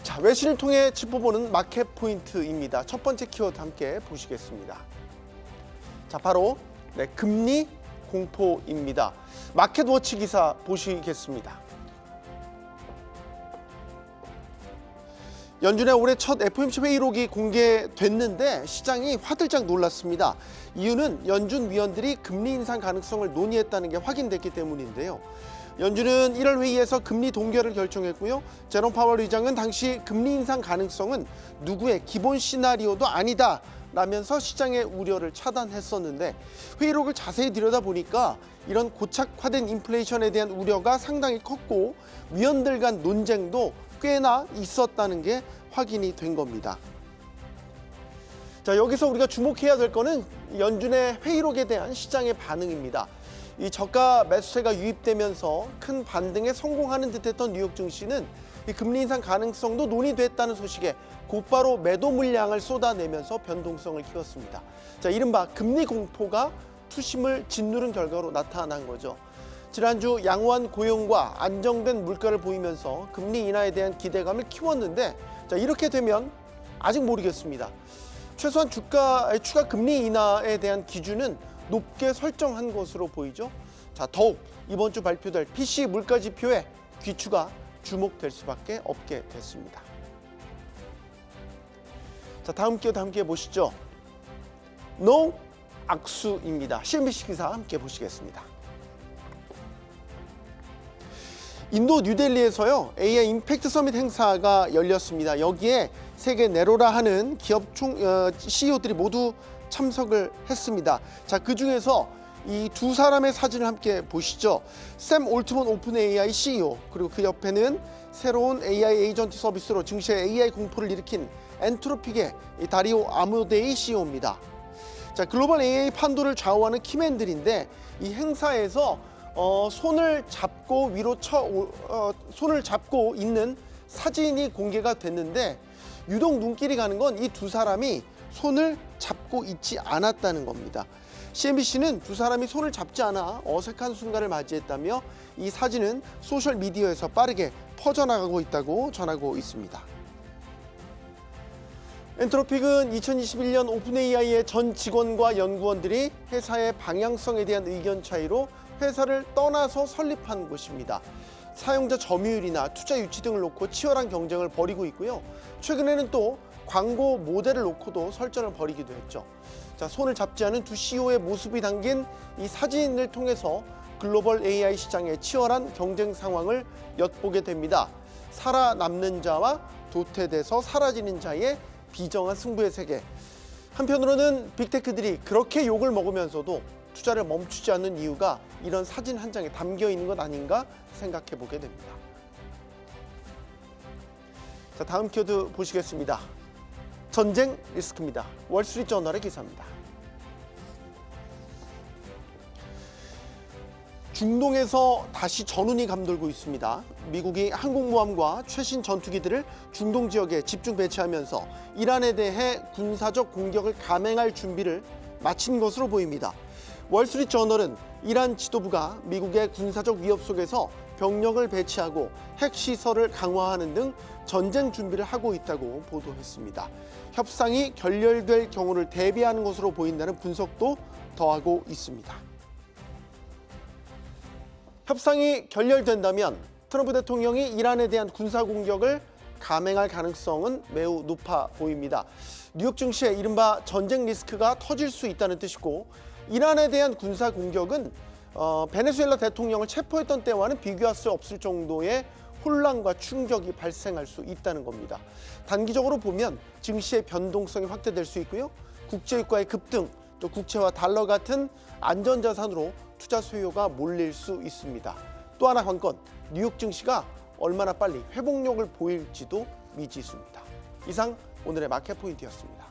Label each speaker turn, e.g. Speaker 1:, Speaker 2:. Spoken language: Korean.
Speaker 1: 자, 외신을 통해 짚어보는 마켓 포인트입니다. 첫 번째 키워드 함께 보시겠습니다. 자, 바로 금리 공포입니다. 마켓워치 기사 보시겠습니다. 연준의 올해 첫 FOMC 회의록이 공개됐는데 시장이 화들짝 놀랐습니다. 이유는 연준 위원들이 금리 인상 가능성을 논의했다는 게 확인됐기 때문인데요. 연준은 1월 회의에서 금리 동결을 결정했고요. 제롬 파월 의장은 당시 금리 인상 가능성은 누구의 기본 시나리오도 아니다 라면서 시장의 우려를 차단했었는데, 회의록을 자세히 들여다보니까 이런 고착화된 인플레이션에 대한 우려가 상당히 컸고 위원들 간 논쟁도 꽤나 있었다는 게 확인이 된 겁니다. 자, 여기서 우리가 주목해야 될 거는 연준의 회의록에 대한 시장의 반응입니다. 이 저가 매수세가 유입되면서 큰 반등에 성공하는 듯했던 뉴욕 증시는 이 금리 인상 가능성도 논의됐다는 소식에 곧바로 매도 물량을 쏟아내면서 변동성을 키웠습니다. 자, 이른바 금리 공포가 투심을 짓누른 결과로 나타난 거죠. 지난주 양호한 고용과 안정된 물가를 보이면서 금리 인하에 대한 기대감을 키웠는데, 자, 이렇게 되면 아직 모르겠습니다. 최소한 주가의 추가 금리 인하에 대한 기준은 높게 설정한 것으로 보이죠. 자, 더욱 이번 주 발표될 PCE 물가 지표에 귀추가 주목될 수밖에 없게 됐습니다. 자, 다음 키워드 함께 보시죠. No 악수입니다. CNBC 기사 함께 보시겠습니다. 인도 뉴델리에서요, AI 임팩트 서밋 행사가 열렸습니다. 여기에 세계 네로라 하는 기업 CEO들이 모두 참석을 했습니다. 자, 그 중에서 이 두 사람의 사진을 함께 보시죠. 샘 올트먼 오픈 AI CEO, 그리고 그 옆에는 새로운 AI 에이전트 서비스로 증시에 AI 공포를 일으킨 엔트로픽의 다리오 아모데이 CEO입니다. 자, 글로벌 AI 판도를 좌우하는 키맨들인데, 이 행사에서 손을 잡고 손을 잡고 있는 사진이 공개가 됐는데, 유독 눈길이 가는 건 이 두 사람이 손을 잡고 있지 않았다는 겁니다. CNBC는 두 사람이 손을 잡지 않아 어색한 순간을 맞이했다며 이 사진은 소셜미디어에서 빠르게 퍼져나가고 있다고 전하고 있습니다. 엔트로픽은 2021년 오픈 AI의 전 직원과 연구원들이 회사의 방향성에 대한 의견 차이로 회사를 떠나서 설립한 곳입니다. 사용자 점유율이나 투자 유치 등을 놓고 치열한 경쟁을 벌이고 있고요. 최근에는 또 광고 모델을 놓고도 설전을 벌이기도 했죠. 자, 손을 잡지 않은 두 CEO의 모습이 담긴 이 사진을 통해서 글로벌 AI 시장의 치열한 경쟁 상황을 엿보게 됩니다. 살아남는 자와 도태돼서 사라지는 자의 비정한 승부의 세계. 한편으로는 빅테크들이 그렇게 욕을 먹으면서도 투자를 멈추지 않는 이유가 이런 사진 한 장에 담겨 있는 것 아닌가 생각해 보게 됩니다. 자, 다음 키워드 보시겠습니다. 전쟁 리스크입니다. 월스트리트저널의 기사입니다. 중동에서 다시 전운이 감돌고 있습니다. 미국이 항공모함과 최신 전투기들을 중동 지역에 집중 배치하면서 이란에 대해 군사적 공격을 감행할 준비를 마친 것으로 보입니다. 월스트리트저널은 이란 지도부가 미국의 군사적 위협 속에서 병력을 배치하고 핵시설을 강화하는 등 전쟁 준비를 하고 있다고 보도했습니다. 협상이 결렬될 경우를 대비하는 것으로 보인다는 분석도 더하고 있습니다. 협상이 결렬된다면 트럼프 대통령이 이란에 대한 군사 공격을 감행할 가능성은 매우 높아 보입니다. 뉴욕 증시에 이른바 전쟁 리스크가 터질 수 있다는 뜻이고, 이란에 대한 군사 공격은 베네수엘라 대통령을 체포했던 때와는 비교할 수 없을 정도의 혼란과 충격이 발생할 수 있다는 겁니다. 단기적으로 보면 증시의 변동성이 확대될 수 있고요. 국제유가의 급등, 또 국채와 달러 같은 안전자산으로 투자 수요가 몰릴 수 있습니다. 또 하나 관건, 뉴욕 증시가 얼마나 빨리 회복력을 보일지도 미지수입니다. 이상 오늘의 마켓 포인트였습니다.